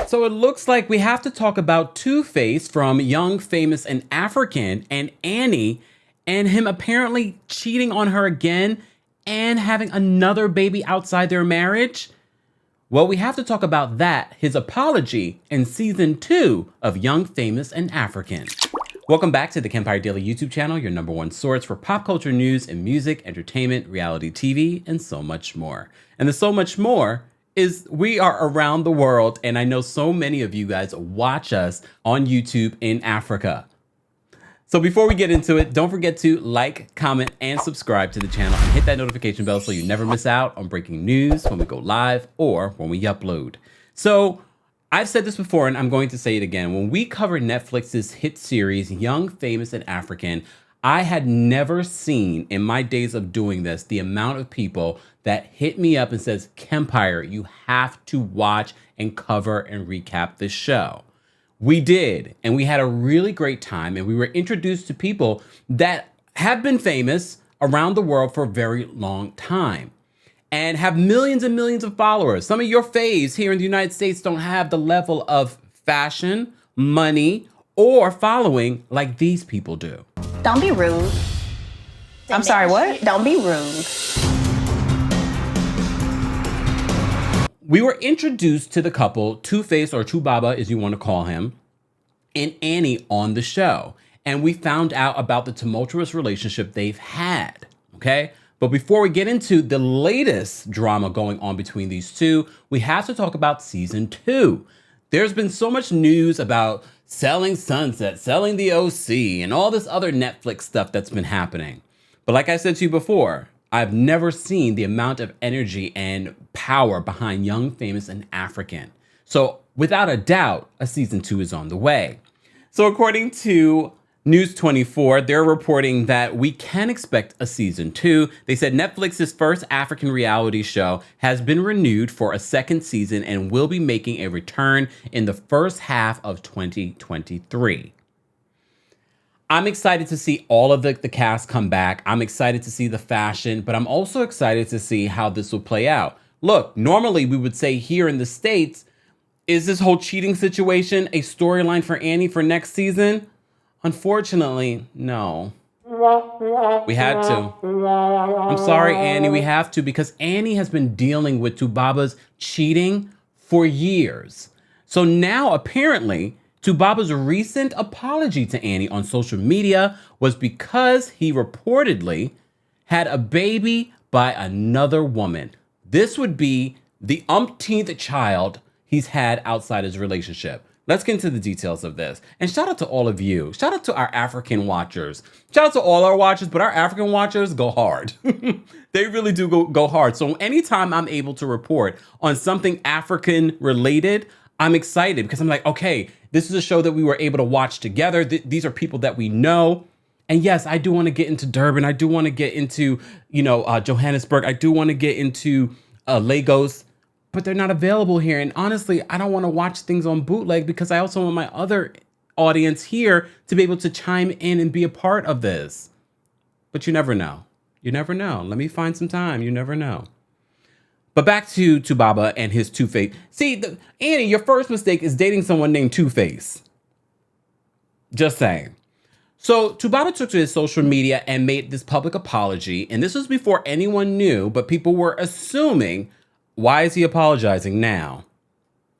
So it looks like we have to talk about Two-Face from Young, Famous, and African and Annie and him apparently cheating on her again and having another baby outside their marriage. Well, we have to talk about that, his apology, in season 2 of Young, Famous, and African. Welcome back to the Kempire Daily YouTube channel, your #1 source for pop culture news and music, entertainment, reality TV, and so much more. And the so much more is we are around the world, and I know so many of you guys watch us on YouTube in Africa. So before we get into it, don't forget to like, comment, and subscribe to the channel and hit that notification bell so you never miss out on breaking news when we go live or when we upload. So I've said this before and I'm going to say it again. When we covered Netflix's hit series, Young, Famous, and African, I had never seen in my days of doing this the amount of people that hit me up and says, Kempire, you have to watch and cover and recap this show. We did, and we had a really great time, and we were introduced to people that have been famous around the world for a very long time and have millions and millions of followers. Some of your faves here in the United States don't have the level of fashion, money, or following like these people do. Don't be rude. I'm sorry, what? Don't be rude. We were introduced to the couple, Two-Face, or Two-Baba as you want to call him, and Annie on the show. And we found out about the tumultuous relationship they've had, okay? But before we get into the latest drama going on between these two, we have to talk about season 2. There's been so much news about selling Sunset, selling the OC, and all this other Netflix stuff that's been happening. But like I said to you before, I've never seen the amount of energy and power behind Young, Famous, and African. So without a doubt, a season 2 is on the way. So according to News 24, they're reporting that we can expect a season 2. They said Netflix's first African reality show has been renewed for a second season and will be making a return in the first half of 2023. I'm excited to see all of the cast come back. I'm excited to see the fashion, but I'm also excited to see how this will play out. Look, normally we would say here in the States, is this whole cheating situation a storyline for Annie for next season? Unfortunately, no. We had to. I'm sorry, Annie, we have to, because Annie has been dealing with Two-Baba's cheating for years. So now apparently Two-Baba's recent apology to Annie on social media was because he reportedly had a baby by another woman. This would be the umpteenth child he's had outside his relationship. Let's get into the details of this. And shout out to all of you. Shout out to our African watchers. Shout out to all our watchers, but our African watchers go hard. They really do go hard. So anytime I'm able to report on something African related, I'm excited because I'm like, okay, this is a show that we were able to watch together. These are people that we know. And yes, I do want to get into Durban. I do want to get into, Johannesburg. I do want to get into Lagos, but they're not available here. And honestly, I don't want to watch things on bootleg because I also want my other audience here to be able to chime in and be a part of this. But you never know. You never know. Let me find some time. You never know. But back to Two-Baba and his Two-Face. See, Annie, your first mistake is dating someone named Two-Face. Just saying. So Two-Baba took to his social media and made this public apology. And this was before anyone knew, but people were assuming, why is he apologizing now?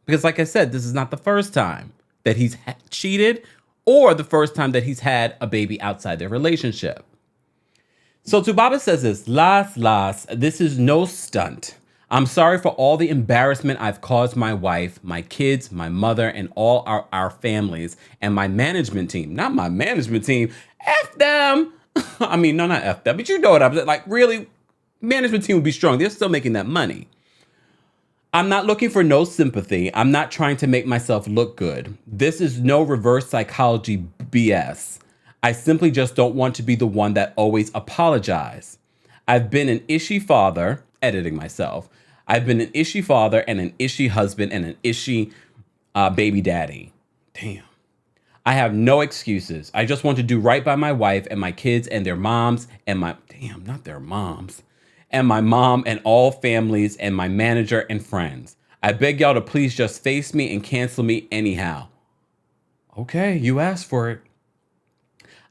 Because like I said, this is not the first time that he's cheated or the first time that he's had a baby outside their relationship. So Two-Baba says this, Las, this is no stunt. I'm sorry for all the embarrassment I've caused my wife, my kids, my mother, and all our families, and my management team. Not my management team. F them. I mean, no, not F them, but you know what I'm saying. Like, really, management team would be strong. They're still making that money. I'm not looking for no sympathy. I'm not trying to make myself look good. This is no reverse psychology BS. I simply just don't want to be the one that always apologizes. I've been an ishy father, editing myself. I've been an ishy father and an ishy husband and an ishy baby daddy. Damn. I have no excuses. I just want to do right by my wife and my kids and their moms and not their moms. And my mom and all families and my manager and friends. I beg y'all to please just face me and cancel me anyhow. Okay, you asked for it.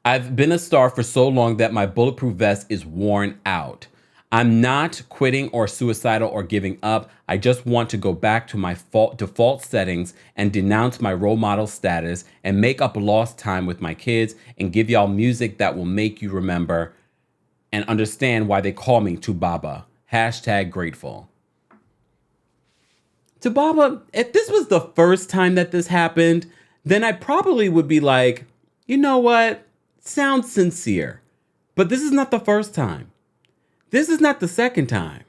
I've been a star for so long that my bulletproof vest is worn out. I'm not quitting or suicidal or giving up. I just want to go back to my default settings and denounce my role model status and make up lost time with my kids and give y'all music that will make you remember and understand why they call me Tubaba. Hashtag grateful. Tubaba, if this was the first time that this happened, then I probably would be like, you know what? Sounds sincere. But this is not the first time. This is not the second time.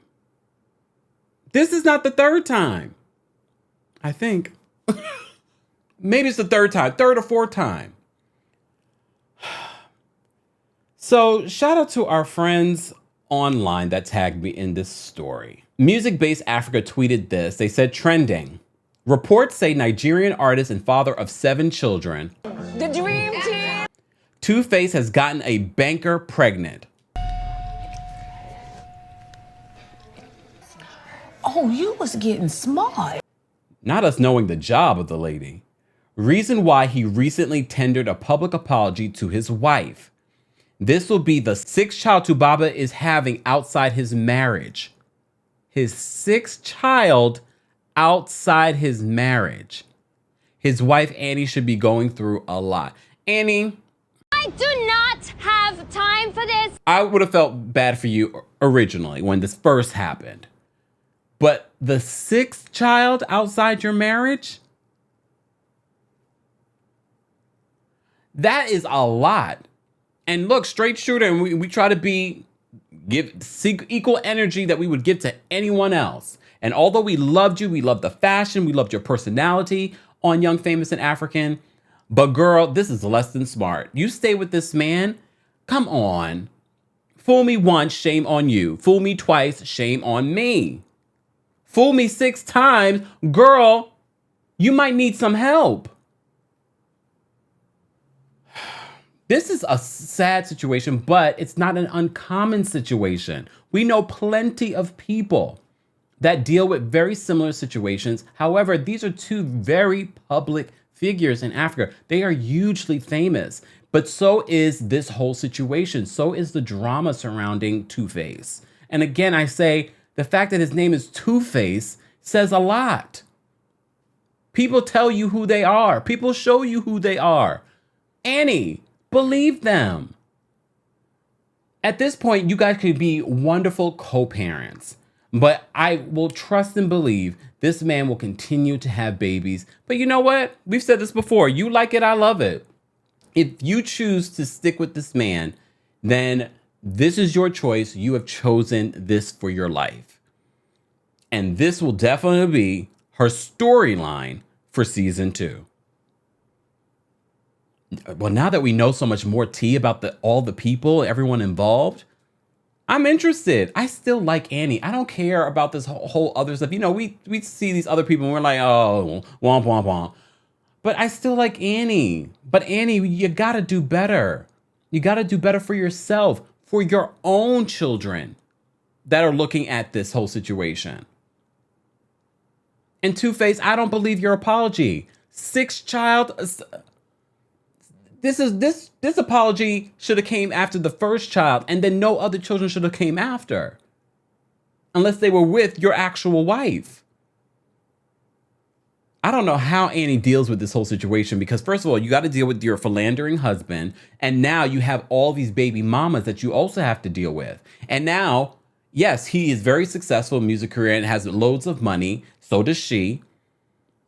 This is not the third time. I think. Maybe it's the third or fourth time. So shout out to our friends online that tagged me in this story. Music Based Africa tweeted this. They said, trending. Reports say Nigerian artist and father of 7 children, The dream team. Two-Face has gotten a banker pregnant. Oh, you was getting smart. Not us knowing the job of the lady. Reason why he recently tendered a public apology to his wife. This will be the 6th child Tubaba is having outside his marriage. His 6th child outside his marriage. His wife, Annie, should be going through a lot. Annie, I do not have time for this. I would have felt bad for you originally when this first happened. But the 6th child outside your marriage? That is a lot. And look, straight shooter, and we try to seek equal energy that we would give to anyone else. And although we loved you, we loved the fashion, we loved your personality on Young, Famous, and African. But girl, this is less than smart. You stay with this man? Come on. Fool me once, shame on you. Fool me twice, shame on me. Fool me 6 times, girl, you might need some help. This is a sad situation, but it's not an uncommon situation. We know plenty of people that deal with very similar situations. However, these are 2 very public figures in Africa. They are hugely famous, but so is this whole situation. So is the drama surrounding Two-Face. And again, I say the fact that his name is Two-Face says a lot. People tell you who they are. People show you who they are. Annie, believe them. At this point, you guys could be wonderful co-parents. But I will trust and believe this man will continue to have babies. But you know what? We've said this before. You like it, I love it. If you choose to stick with this man, then this is your choice. You have chosen this for your life. And this will definitely be her storyline for season 2. Well, now that we know so much more tea about all the people, everyone involved, I'm interested. I still like Annie. I don't care about this whole other stuff. You know, we see these other people and we're like, oh, womp, womp, womp. But I still like Annie. But Annie, you gotta do better. You gotta do better for yourself, for your own children that are looking at this whole situation. And Two-Face, I don't believe your apology. 6th child. This apology should have came after the 1st child, and then no other children should have came after. Unless they were with your actual wife. I don't know how Annie deals with this whole situation because first of all, you got to deal with your philandering husband, and now you have all these baby mamas that you also have to deal with. And now, yes, he is very successful in music career and has loads of money. So does she.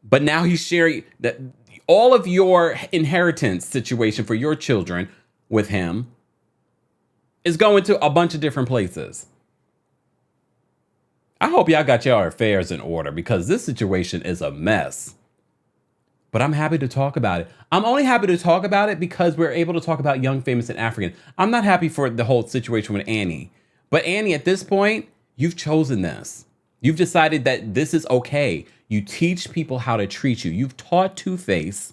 But now he's sharing that all of your inheritance situation for your children with him is going to a bunch of different places. I hope y'all got your affairs in order because this situation is a mess. But I'm happy to talk about it. I'm only happy to talk about it because we're able to talk about Young, Famous, and African. I'm not happy for the whole situation with Annie. But Annie, at this point, you've chosen this. You've decided that this is okay. You teach people how to treat you. You've taught Two-Face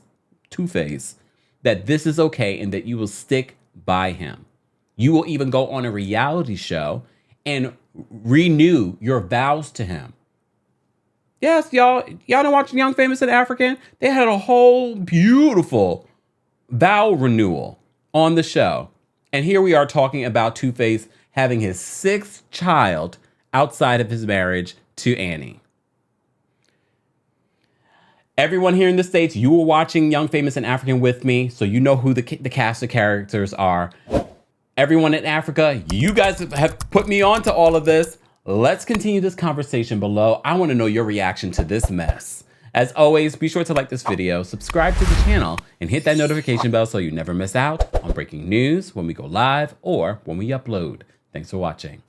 that this is okay and that you will stick by him. You will even go on a reality show and renew your vows to him. Yes, y'all don't watch Young, Famous, and African? They had a whole beautiful vow renewal on the show. And here we are talking about Two-Face having his 6th child outside of his marriage to Annie. Everyone here in the States, you were watching Young, Famous, and African with me, so you know who the cast of characters are. Everyone in Africa, you guys have put me on to all of this. Let's continue this conversation below. I want to know your reaction to this mess. As always, be sure to like this video, subscribe to the channel, and hit that notification bell so you never miss out on breaking news when we go live or when we upload. Thanks for watching.